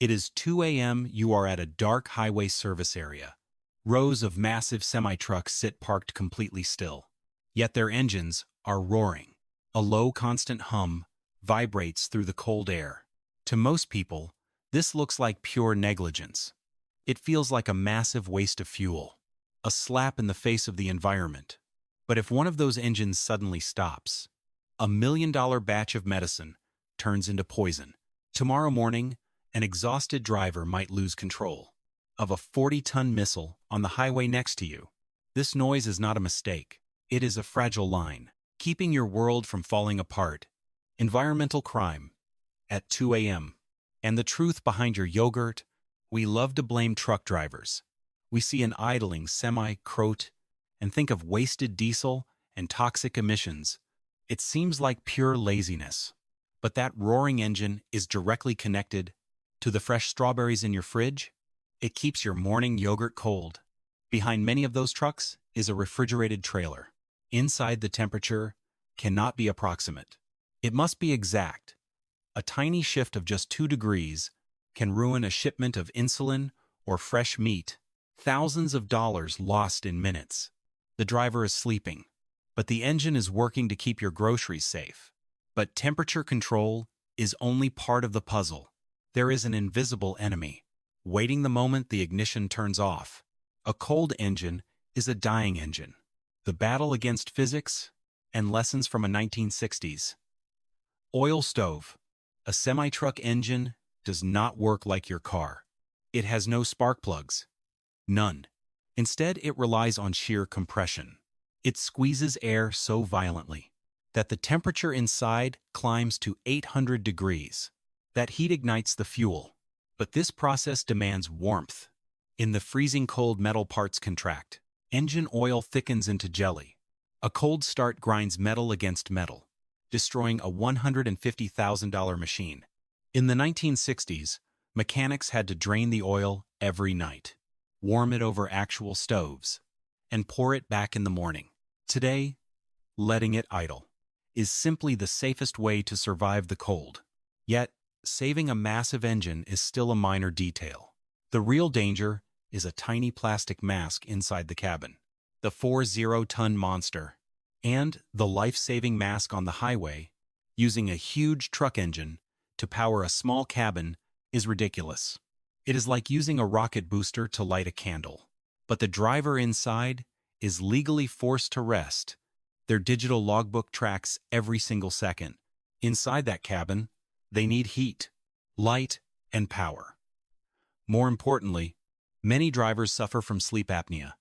It is 2 a.m. You are at a dark highway service area. Rows of massive semi-trucks sit parked completely still. Yet their engines are roaring. A low, constant hum vibrates through the cold air. To most people, this looks like pure negligence. It feels like a massive waste of fuel, a slap in the face of the environment. But if one of those engines suddenly stops, $1 million batch of medicine turns into poison. Tomorrow morning, an exhausted driver might lose control of a 40-ton missile on the highway next to you. This noise is not a mistake. It is a fragile line, keeping your world from falling apart. Environmental crime at 2 a.m. And the truth behind your yogurt. We love to blame truck drivers. We see an idling semi-croat and think of wasted diesel and toxic emissions. It seems like pure laziness. But that roaring engine is directly connected to the fresh strawberries in your fridge. It keeps your morning yogurt cold. Behind many of those trucks is a refrigerated trailer. Inside, the temperature cannot be approximate. It must be exact. A tiny shift of just 2 degrees can ruin a shipment of insulin or fresh meat. Thousands of dollars lost in minutes. The driver is sleeping, but the engine is working to keep your groceries safe. But temperature control is only part of the puzzle. There is an invisible enemy, waiting the moment the ignition turns off. A cold engine is a dying engine. The battle against physics and lessons from a 1960s. Oil stove. A semi-truck engine does not work like your car. It has no spark plugs. None. Instead, it relies on sheer compression. It squeezes air so violently that the temperature inside climbs to 800 degrees. That heat ignites the fuel. But this process demands warmth. In the freezing cold, metal parts contract. Engine oil thickens into jelly. A cold start grinds metal against metal, destroying a $150,000 machine. In the 1960s, mechanics had to drain the oil every night, warm it over actual stoves, and pour it back in the morning. Today, letting it idle is simply the safest way to survive the cold. Yet, saving a massive engine is still a minor detail. The real danger is a tiny plastic mask inside the cabin. The 40-ton monster, and the life-saving mask on the highway, using a huge truck engine to power a small cabin, is ridiculous. It is like using a rocket booster to light a candle. But the driver inside is legally forced to rest. Their digital logbook tracks every single second. Inside that cabin, they need heat, light, and power. More importantly, many drivers suffer from sleep apnea.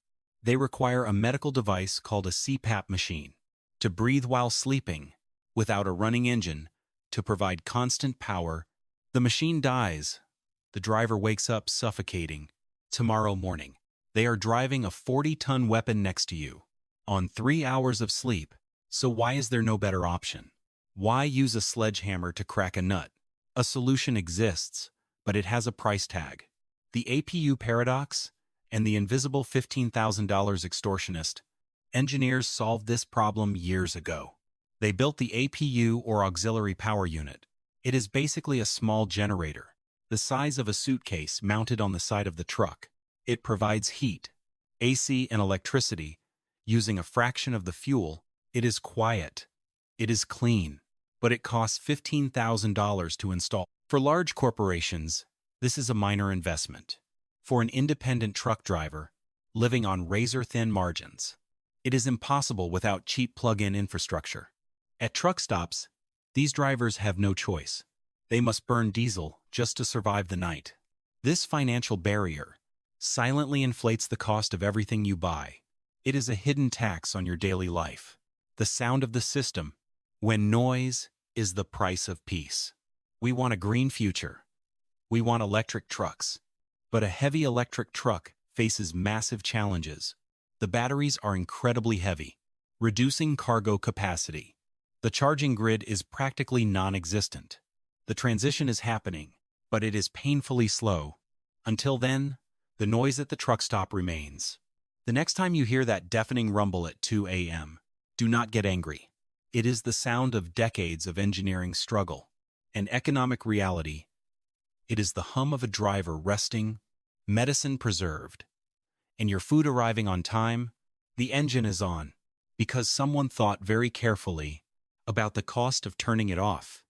They require a medical device called a CPAP machine to breathe while sleeping without a running engine to provide constant power. The machine dies. The driver wakes up suffocating. Tomorrow morning, they are driving a 40-ton weapon next to you on 3 hours of sleep. So why is there no better option? Why use a sledgehammer to crack a nut? A solution exists, but it has a price tag. The APU paradox and the invisible $15,000 extortionist. Engineers solved this problem years ago. They built the APU, or auxiliary power unit. It is basically a small generator, the size of a suitcase, mounted on the side of the truck. It provides heat, AC, and electricity using a fraction of the fuel. It is quiet. It is clean. But it costs $15,000 to install. For large corporations, this is a minor investment. For an independent truck driver living on razor-thin margins, it is impossible without cheap plug-in infrastructure. At truck stops, these drivers have no choice. They must burn diesel just to survive the night. This financial barrier silently inflates the cost of everything you buy. It is a hidden tax on your daily life. The sound of the system, when noise is the price of peace. We want a green future. We want electric trucks. But a heavy electric truck faces massive challenges. The batteries are incredibly heavy, reducing cargo capacity. The charging grid is practically non-existent. The transition is happening, but it is painfully slow. Until then, the noise at the truck stop remains. The next time you hear that deafening rumble at 2 a.m., do not get angry. It is the sound of decades of engineering struggle and economic reality. It is the hum of a driver resting, medicine preserved, and your food arriving on time. The engine is on, because someone thought very carefully about the cost of turning it off.